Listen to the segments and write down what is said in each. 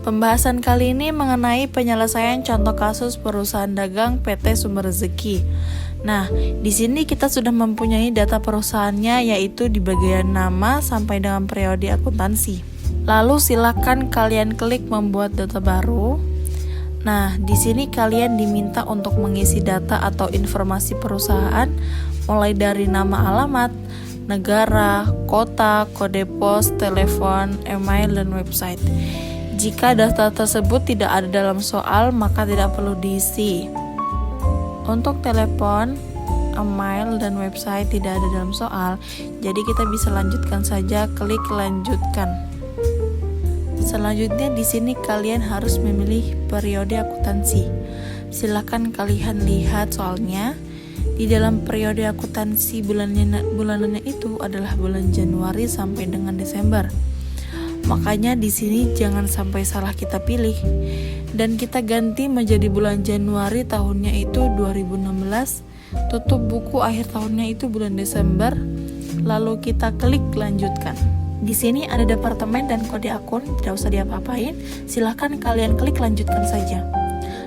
Pembahasan kali ini mengenai penyelesaian contoh kasus perusahaan dagang PT Sumber Rezeki. Nah, di sini kita sudah mempunyai data perusahaannya, yaitu di bagian nama sampai dengan periode akuntansi. Lalu silakan kalian klik membuat data baru. Nah, di sini kalian diminta untuk mengisi data atau informasi perusahaan mulai dari nama alamat, negara, kota, kode pos, telepon, email, dan website. Jika data tersebut tidak ada dalam soal, maka tidak perlu diisi. Untuk telepon, email, dan website tidak ada dalam soal, jadi kita bisa lanjutkan saja, klik lanjutkan. Selanjutnya di sini kalian harus memilih periode akuntansi. Silakan kalian lihat soalnya. Di dalam periode akuntansi bulanannya itu adalah bulan Januari sampai dengan Desember. Makanya di sini jangan sampai salah kita pilih dan kita ganti menjadi bulan Januari tahunnya itu 2016, tutup buku akhir tahunnya itu bulan Desember, lalu kita klik lanjutkan. Di sini ada departemen dan kode akun, tidak usah diapa-apain, silahkan kalian klik lanjutkan saja.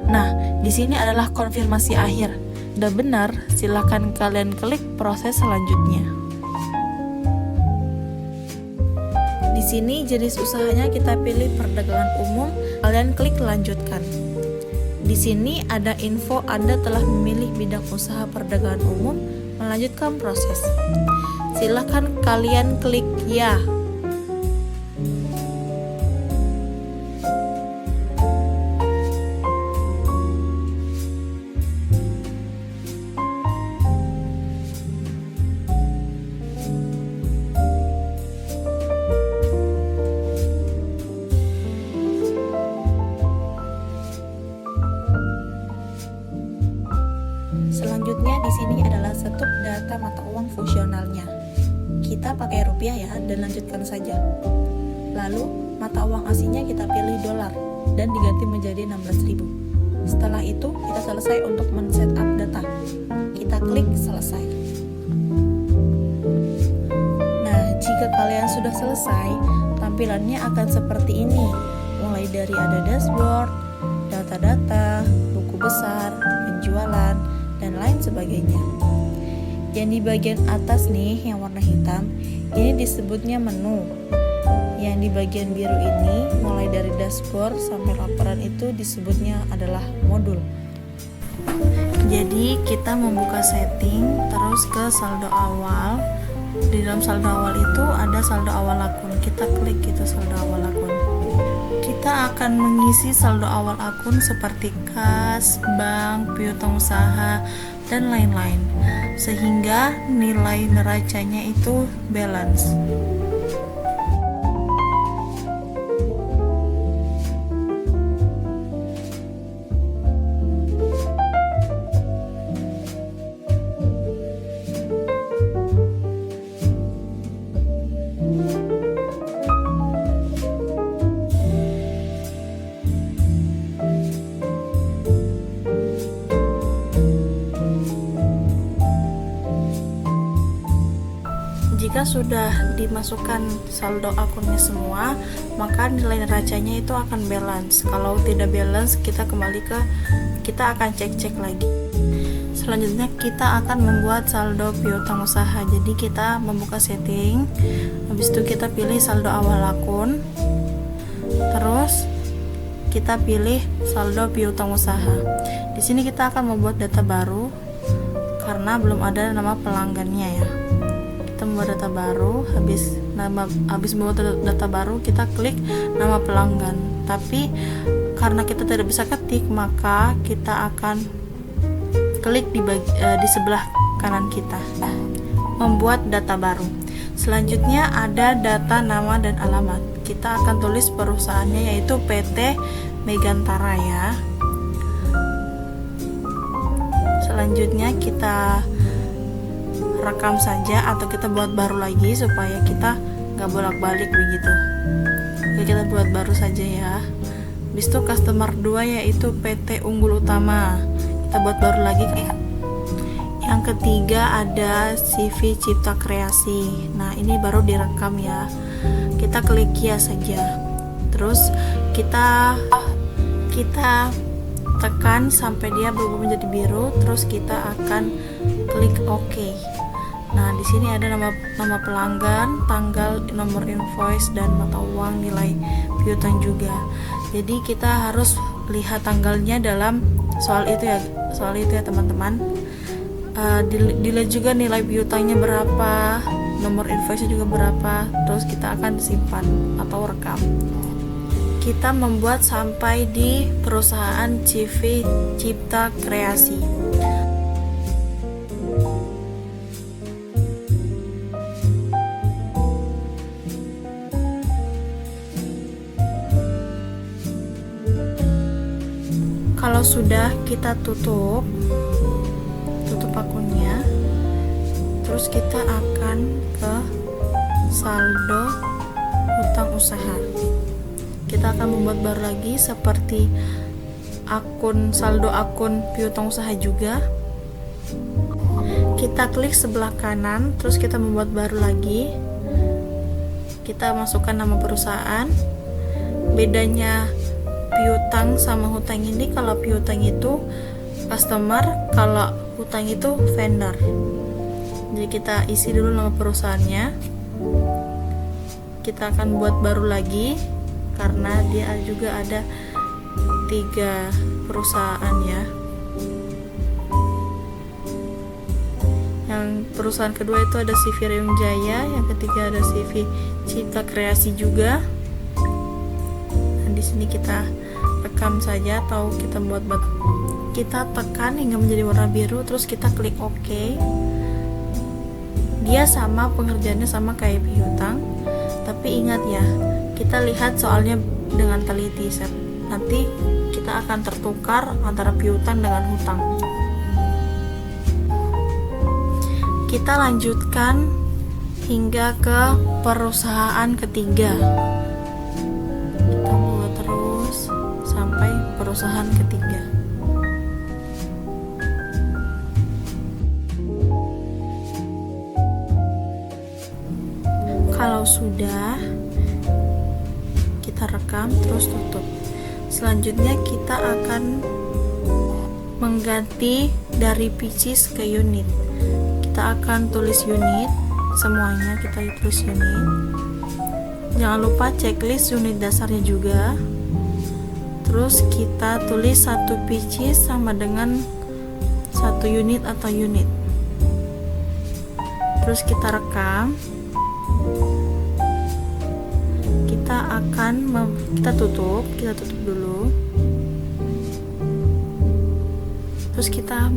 Nah, di sini adalah konfirmasi akhir. Udah benar, silahkan kalian klik proses selanjutnya. Di sini jenis usahanya kita pilih perdagangan umum, kalian klik lanjutkan. Di sini ada info Anda telah memilih bidang usaha perdagangan umum, melanjutkan proses. Silakan kalian klik ya. Selanjutnya di sini adalah setup data mata uang fungsionalnya. Kita pakai rupiah ya dan lanjutkan saja. Lalu mata uang aslinya kita pilih dolar dan diganti menjadi 16.000. Setelah itu kita selesai untuk men-setup data. Kita klik selesai. Nah, jika kalian sudah selesai, tampilannya akan seperti ini. Mulai dari ada dashboard, data-data, buku besar, penjualan, dan lain sebagainya. Yang di bagian atas nih yang warna hitam, ini disebutnya menu. Yang di bagian biru ini mulai dari dashboard sampai laporan itu disebutnya adalah modul. Jadi kita membuka setting terus ke saldo awal. Di dalam saldo awal itu ada saldo awal akun. Kita klik itu saldo awal akun. Kita akan mengisi saldo awal akun seperti kas, bank, piutang usaha, dan lain-lain, sehingga nilai neracanya itu balance. Jika sudah dimasukkan saldo akunnya semua, maka nilai neracanya itu akan balance. Kalau tidak balance, kita akan cek-cek lagi. Selanjutnya kita akan membuat saldo piutang usaha. Jadi kita membuka setting, habis itu kita pilih saldo awal akun, terus kita pilih saldo piutang usaha. Di sini kita akan membuat data baru karena belum ada nama pelanggannya ya. Kita membuat data baru, habis membuat data baru kita klik nama pelanggan. Tapi karena kita tidak bisa ketik, maka kita akan klik di sebelah kanan kita. Membuat data baru. Selanjutnya ada data nama dan alamat. Kita akan tulis perusahaannya yaitu PT Megantara ya. Selanjutnya kita rekam saja atau kita buat baru lagi supaya kita nggak bolak-balik begitu. Oke, kita buat baru saja ya. Habis itu customer 2 yaitu PT Unggul Utama, kita buat baru lagi. Yang ketiga ada CV Cipta Kreasi. Nah, ini baru direkam ya. Kita klik ya saja. Terus kita tekan sampai dia berubah menjadi biru, terus kita akan klik OK. Nah, di sini ada nama pelanggan, tanggal, nomor invoice, dan mata uang, nilai piutang juga. Jadi kita harus lihat tanggalnya dalam soal itu ya teman-teman. Dilihat juga nilai piutangnya berapa, nomor invoice-nya juga berapa, terus kita akan simpan atau rekam. Kita membuat sampai di perusahaan CV Cipta Kreasi. Kalau sudah, kita tutup akunnya, terus kita akan ke saldo hutang usaha. Kita akan membuat baru lagi seperti saldo akun piutang usaha juga. Kita klik sebelah kanan, terus kita membuat baru lagi. Kita masukkan nama perusahaan. Bedanya piutang sama hutang ini, kalau piutang itu customer, kalau hutang itu vendor. Jadi kita isi dulu nama perusahaannya. Kita akan buat baru lagi karena dia juga ada 3 perusahaan ya. Yang perusahaan kedua itu ada CV Reung Jaya, yang ketiga ada CV Cipta Kreasi juga. Nah, di sini kita rekam saja atau kita buat kita tekan hingga menjadi warna biru, terus kita klik OK. Dia sama, pengerjaannya sama kayak piutang, tapi ingat ya, kita lihat soalnya dengan teliti. Nanti kita akan tertukar antara piutang dengan hutang. Kita lanjutkan hingga ke perusahaan ketiga. Kita buat terus sampai perusahaan ketiga. Kalau sudah, kita rekam terus tutup. Selanjutnya kita akan mengganti dari pieces ke unit. Kita akan tulis unit semuanya, kita tulis unit. Jangan lupa checklist unit dasarnya juga. Terus kita tulis 1 pieces sama dengan 1 unit atau unit. Terus kita rekam. Kita tutup dulu. Terus kita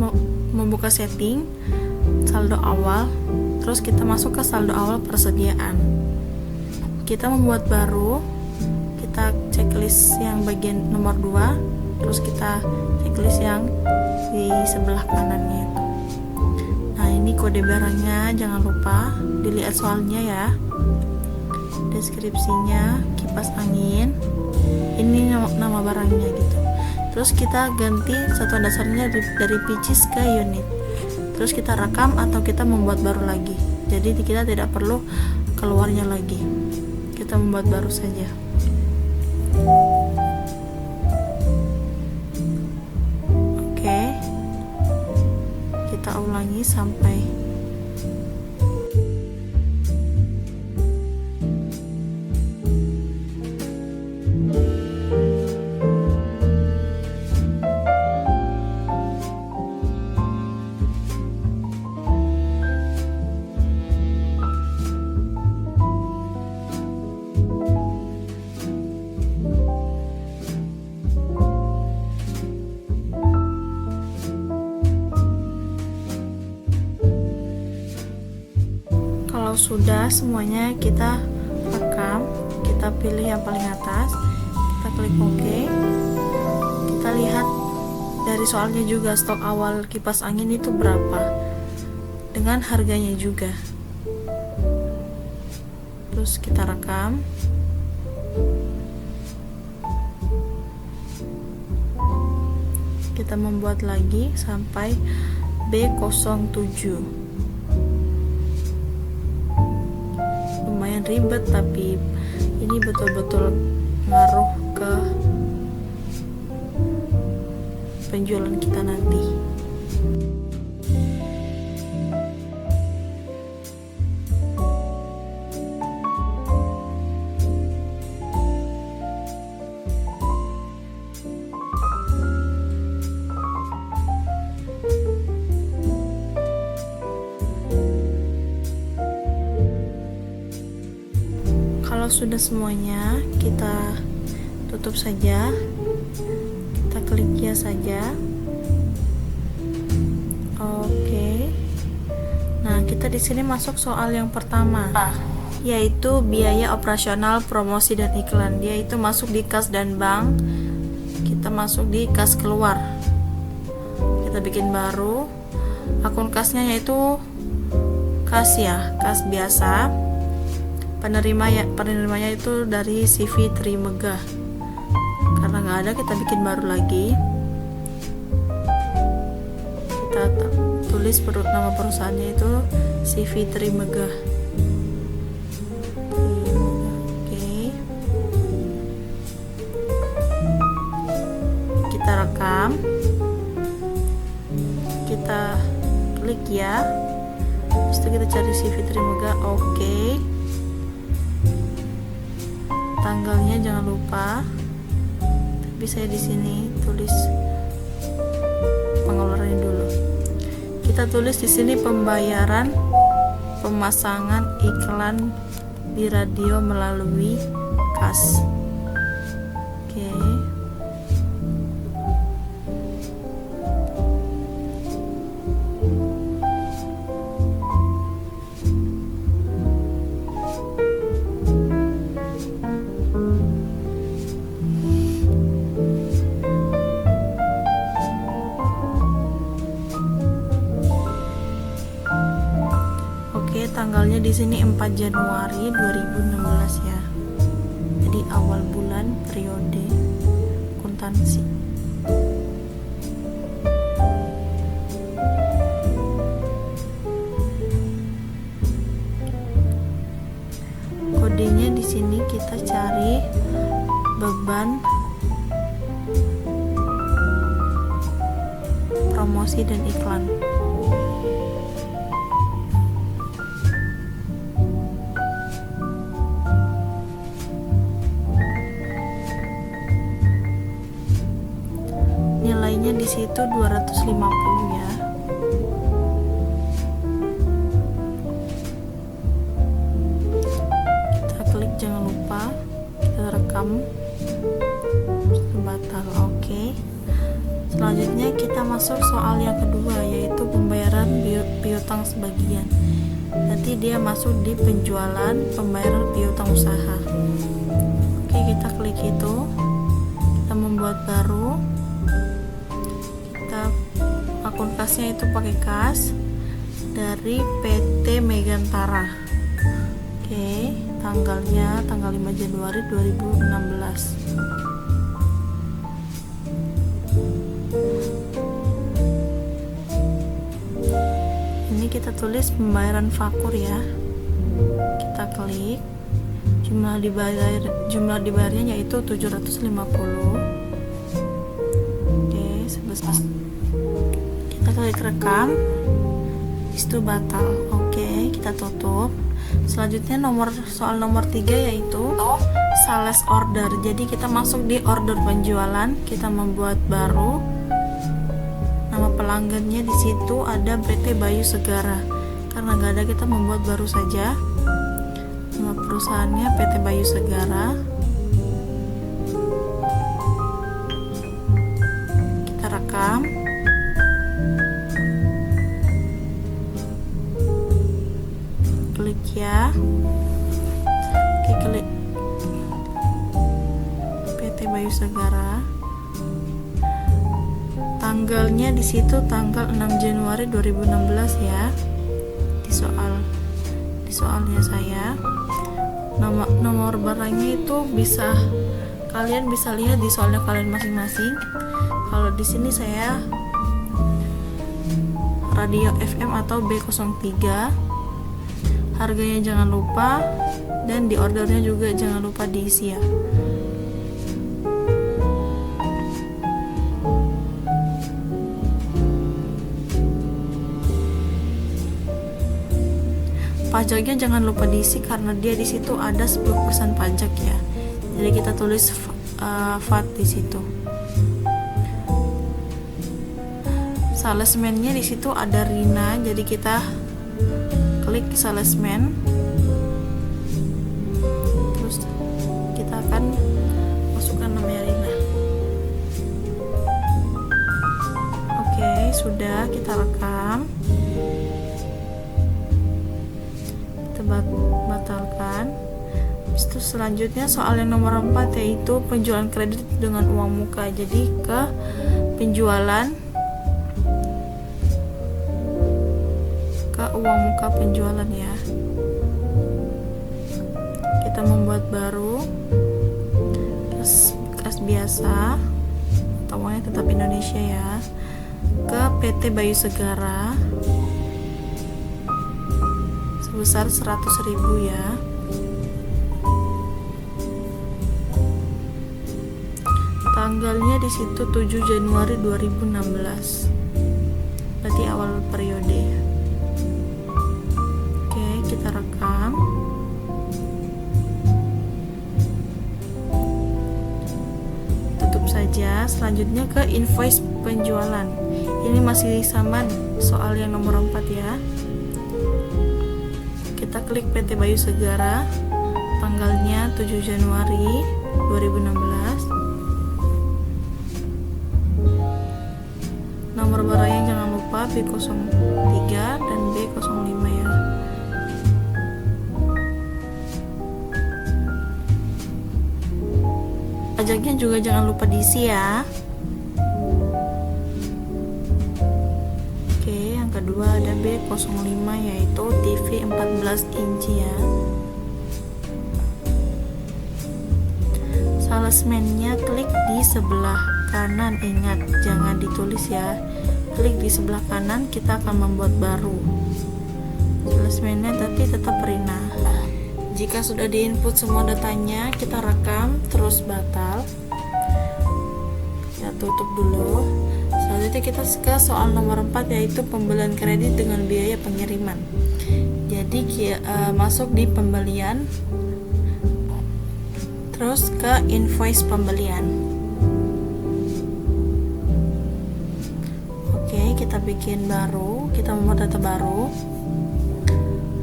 membuka setting saldo awal, terus kita masuk ke saldo awal persediaan. Kita membuat baru, kita checklist yang bagian nomor 2, terus kita checklist yang di sebelah kanannya itu. Nah, ini kode barangnya, jangan lupa dilihat soalnya ya. Deskripsinya kipas angin, ini nama barangnya gitu. Terus kita ganti satuan dasarnya dari pieces ke unit. Terus kita rekam atau kita membuat baru lagi. Jadi kita tidak perlu keluarnya lagi, kita membuat baru saja. Oke, kita ulangi sampai sudah semuanya kita rekam, kita pilih yang paling atas, kita klik OK. Kita lihat dari soalnya juga stok awal kipas angin itu berapa dengan harganya juga. Terus kita rekam. Kita membuat lagi sampai B07. Lumayan ribet, tapi ini betul-betul ngaruh ke penjualan kita nanti. Kalau sudah semuanya, kita tutup saja. Kita klik ya saja. Oke. Nah, kita di sini masuk soal yang pertama, yaitu biaya operasional promosi dan iklan. Dia itu masuk di kas dan bank. Kita masuk di kas keluar. Kita bikin baru. Akun kasnya yaitu kas ya, kas biasa. Penerimanya itu dari CV Trimegah. Karena nggak ada, kita bikin baru lagi. Kita tulis nama perusahaannya itu CV Trimegah. Oke. Kita rekam. Kita klik ya. Terus kita cari CV Trimegah. Oke. Tanggalnya jangan lupa. Tapi saya di sini tulis pengeluarannya dulu. Kita tulis di sini pembayaran pemasangan iklan di radio melalui kas. Oke. Tanggalnya di sini 4 Januari 2016 ya. Jadi awal bulan periode akuntansi. Kodenya di sini kita cari beban promosi dan iklan. Nilainya di situ 250 ya. Kita klik jangan lupa, kita rekam, batal. Oke. Selanjutnya kita masuk soal yang kedua, yaitu pembayaran piutang sebagian. Nanti dia masuk di penjualan pembayaran piutang usaha. Oke, kita klik itu. Kita membuat baru. Akun kasnya itu pakai kas dari PT Megantara. Oke, tanggalnya tanggal 5 Januari 2016. Ini kita tulis pembayaran fakur ya. Kita klik. Jumlah dibayarnya yaitu 750. Oke, sebesar kita klik rekam, itu batal. Oke, kita tutup. Selanjutnya soal nomor 3 yaitu sales order. Jadi kita masuk di order penjualan, kita membuat baru. Nama pelanggannya di situ ada PT Bayu Segara. Karena nggak ada, kita membuat baru saja. Nama perusahaannya PT Bayu Segara. Kita rekam. Klik ya. Oke, klik PT Bayu Segara. Tanggalnya di situ tanggal 6 Januari 2016 ya. Di soalnya saya. Nomor barangnya itu kalian bisa lihat di soalnya kalian masing-masing. Kalau di sini saya radio FM atau B03. Harganya jangan lupa, dan di ordernya juga jangan lupa diisi ya. pajaknya jangan lupa diisi karena dia di situ ada 10% pajak ya. Jadi kita tulis VAT di situ. Salesman-nya di situ ada Rina, jadi kita klik salesman. Terus kita akan masukkan namanya Rina. Oke, sudah kita rekam. Kita batalkan. Itu selanjutnya soal yang nomor 4 yaitu penjualan kredit dengan uang muka. Jadi ke penjualan uang muka penjualan ya. Kita membuat baru kas biasa atau uangnya tetap Indonesia ya, ke PT Bayu Segara sebesar 100.000 ya. Tanggalnya di situ 7 Januari 2016. Berarti awal periode. Kita rekam. Tutup saja. Selanjutnya ke invoice penjualan. Ini masih sama soal yang nomor 4 ya. Kita klik PT Bayu Segara, tanggalnya 7 Januari 2016. Nomor barangnya jangan lupa B03 dan B05 ya. Pajaknya juga jangan lupa diisi ya. Oke, yang kedua ada B05 yaitu TV 14 inci ya. Salesman-nya klik di sebelah kanan, ingat jangan ditulis ya. Klik di sebelah kanan, kita akan membuat baru. Salesman-nya tapi tetap Rina. Jika sudah diinput semua datanya, kita rekam, terus batal. Ya, tutup dulu. Selanjutnya kita ke soal nomor 4 yaitu pembelian kredit dengan biaya pengiriman. Jadi masuk di pembelian, terus ke invoice pembelian. Oke, kita bikin baru, kita membuat data baru.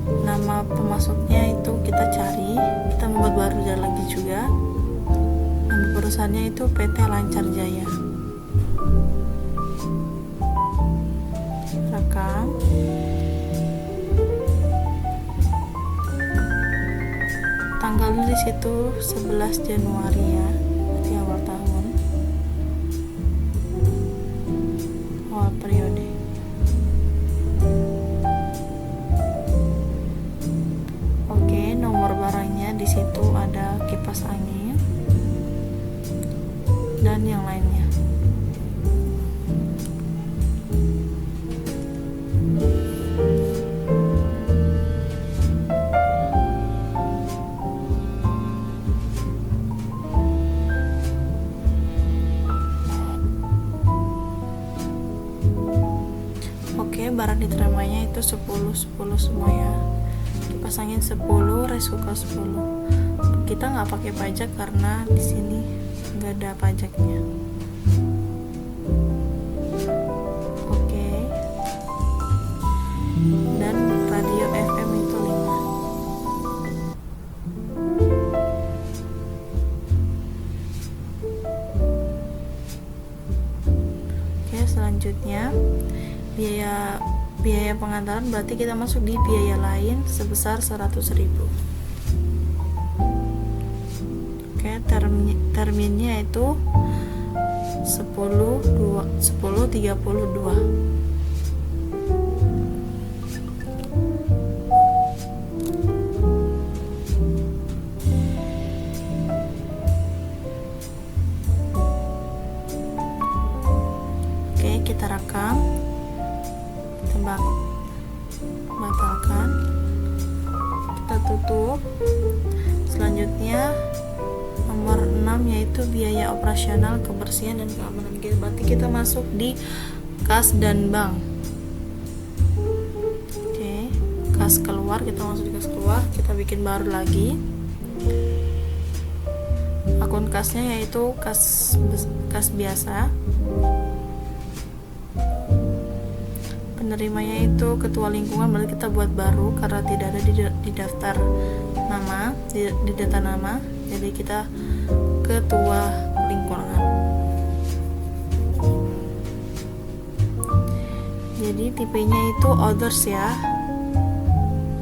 Nama pemasuknya itu kita cari, kita membuat baru lagi juga. Nama perusahaannya itu PT Lancar Jaya. Rekam. Tanggalnya di situ 11 Januari ya, berarti awal tahun, awal periode. Nomor barangnya di situ ada kipas angin dan yang lainnya. Oke, barang diterimanya itu 10 semua ya. Pasangin 10, reskuka 10. Kita nggak pakai pajak karena di sini nggak ada pajaknya. Oke. Dan radio FM itu 5. Oke, selanjutnya biaya pengantaran, berarti kita masuk di biaya lain sebesar 100.000. Oke, terminnya itu 10.32. Oke, kita rekam, batalkan, kita tutup. Selanjutnya nomor 6 yaitu biaya operasional, kebersihan dan keamanan. Berarti kita masuk di kas dan bank. Oke, kas keluar, kita masuk di kas keluar, kita bikin baru lagi akun kasnya, yaitu kas biasa. Penerimanya itu ketua lingkungan, berarti kita buat baru karena tidak ada di daftar nama, di data nama, jadi kita ketua lingkungan. Jadi tipenya itu others ya,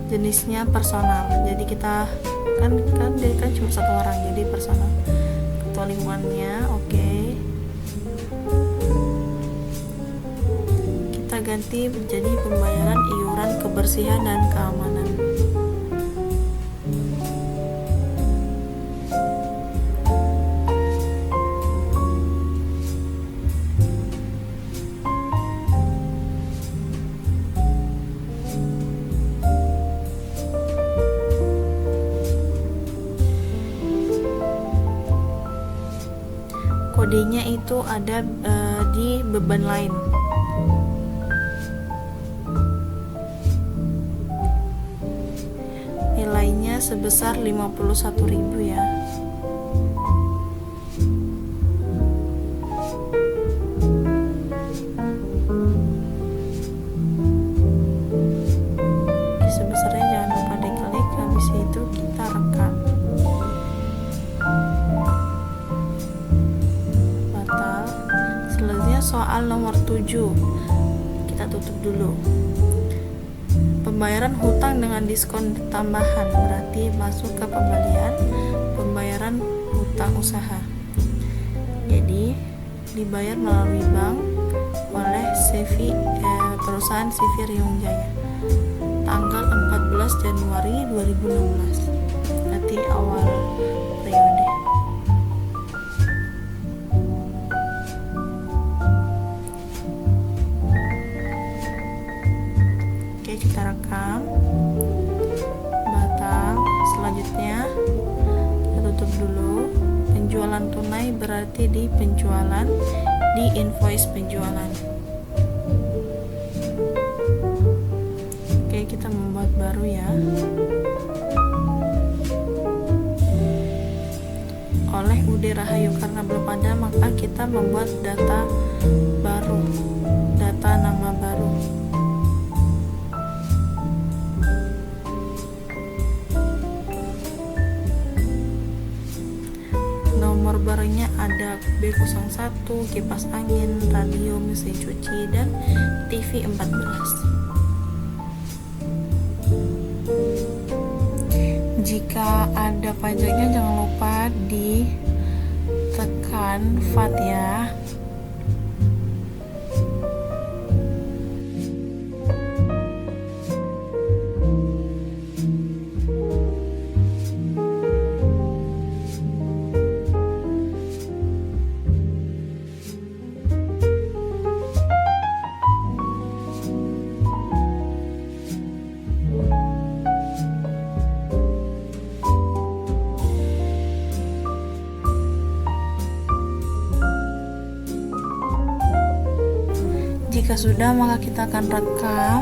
jenisnya personal. Jadi kita dia kan cuma satu orang, jadi personal. Ketua lingkungannya, oke. Kita ganti menjadi pembayaran iuran kebersihan dan keamanan. Kodenya itu ada di beban lain. Nilainya sebesar 51.000 ya. Sebesarnya jangan lupa diklik, habis itu kita rekam. Soal nomor 7 kita tutup dulu. Pembayaran hutang dengan diskon tambahan berarti masuk ke pembayaran hutang usaha. Jadi dibayar melalui bank oleh perusahaan CV Riung Jaya tanggal 14 Januari 2016, berarti awal periode. Kita rekam, batal. Selanjutnya kita tutup dulu. Penjualan tunai berarti di invoice penjualan. Oke, kita membuat baru ya. Oleh UD Rahayu, karena belum ada maka kita membuat data baru, data nama baru. Nomor barangnya ada B01, kipas angin, radio, mesin cuci, dan TV 14. Jika ada pajaknya jangan lupa ditekan VAT ya. Jika sudah maka kita akan rekam,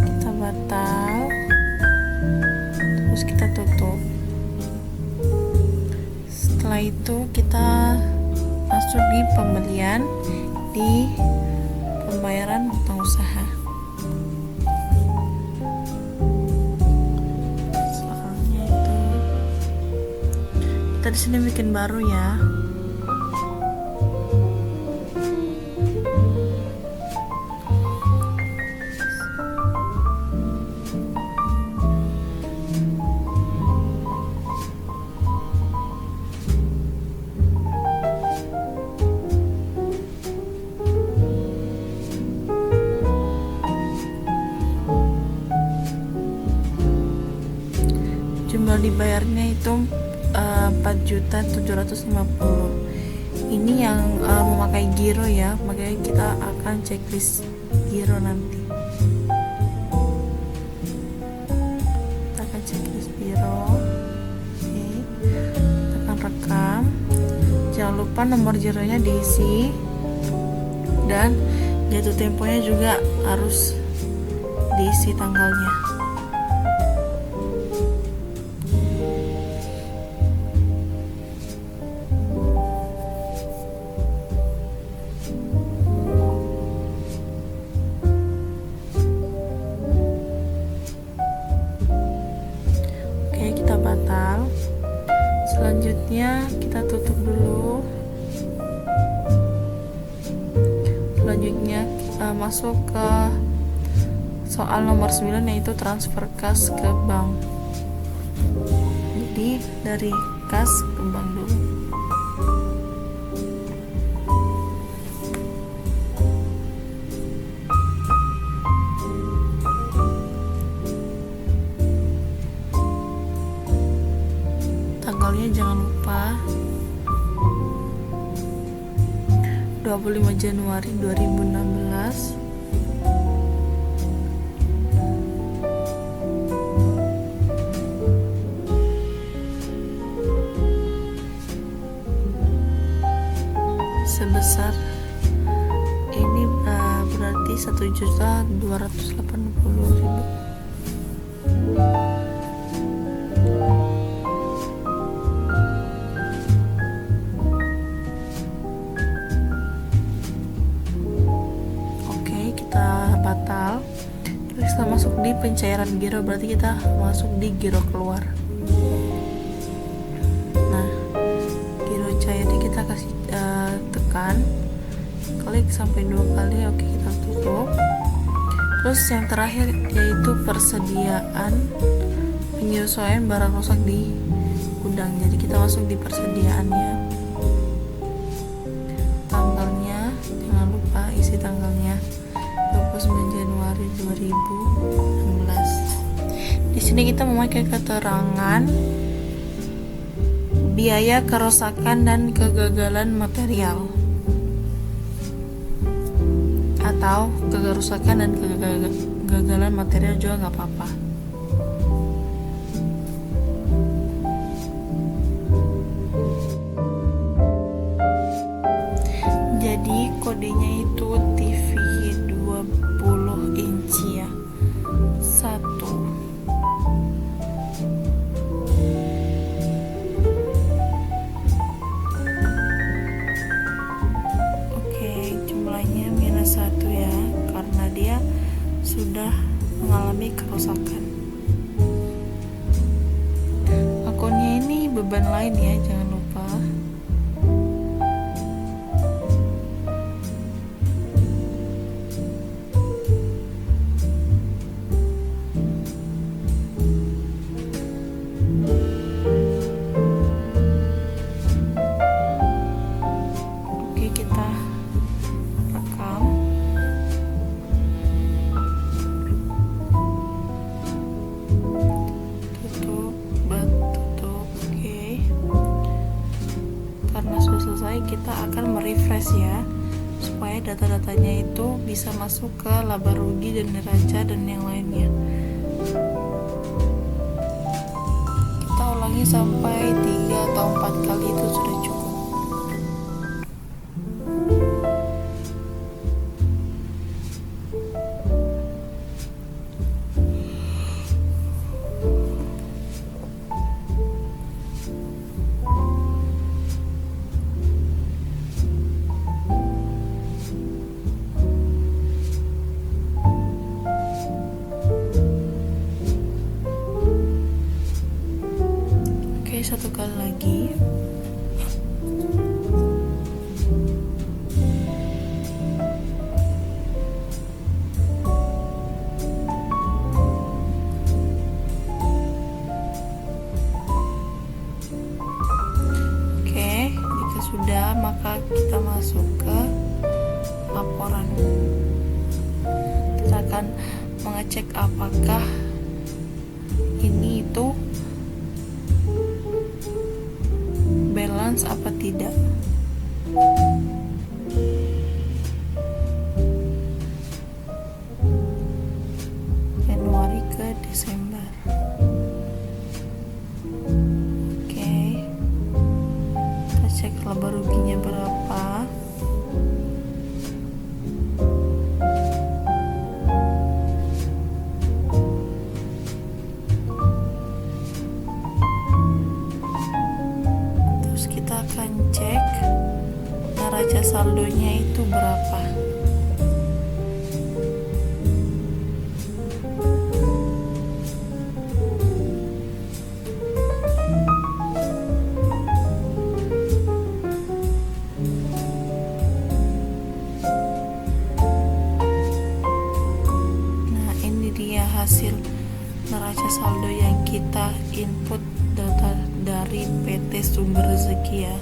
kita batal, terus kita tutup. Setelah itu kita masuk di pembelian, di pembayaran hutang usaha. Soalnya itu kita di sini bikin baru ya. Jumlah dibayarnya itu 4.750.000. Ini yang memakai giro ya, makanya kita akan checklist giro nanti. Kita akan checklist giro. Oke, kita akan rekam. Jangan lupa nomor gironya diisi dan jatuh temponya juga harus diisi tanggalnya. Oke, kita batal. Selanjutnya kita tutup dulu. Selanjutnya masuk ke soal nomor 9, yaitu transfer kas ke bank. Jadi dari kas ke bank dulu. Tanggalnya jangan lupa 25 Januari 2016. Sebesar ini berarti 1.280.000. Batal. Terus kita masuk di pencairan giro, berarti kita masuk di giro keluar. Nah, giro cairnya kita kasih tekan, klik sampai 2 kali. Oke, kita tutup. Terus yang terakhir yaitu persediaan penyesuaian barang rusak di gudang. Jadi kita masuk di persediaannya. Tanggalnya jangan lupa isi tanggalnya. 29 Januari 2016. Di sini kita memakai keterangan biaya kerusakan dan kegagalan material, atau kerusakan dan kegagalan material juga nggak apa-apa. Jadi kodenya itu TV 20 inci ya. 1. Oke, jumlahnya -1 ya, karena dia sudah mengalami kerusakan. Akunnya ini beban lain ya, jangan lupa. Kita akan merefresh ya, supaya data-datanya itu bisa masuk ke laba rugi dan neraca dan yang lainnya. Kita ulangi sampai 3 atau 4 kali, itu sudah cukup. Satu kali lagi. Oke, jika sudah, maka kita masuk ke laporan. Kita akan mengecek apakah ini itu balance apa tidak. Januari ke Desember. Oke, kita cek laba ruginya berapa. akan cek neraca saldonya itu berapa. Nah, ini dia hasil neraca saldo yang kita input data dari PT Sumber Rezeki ya.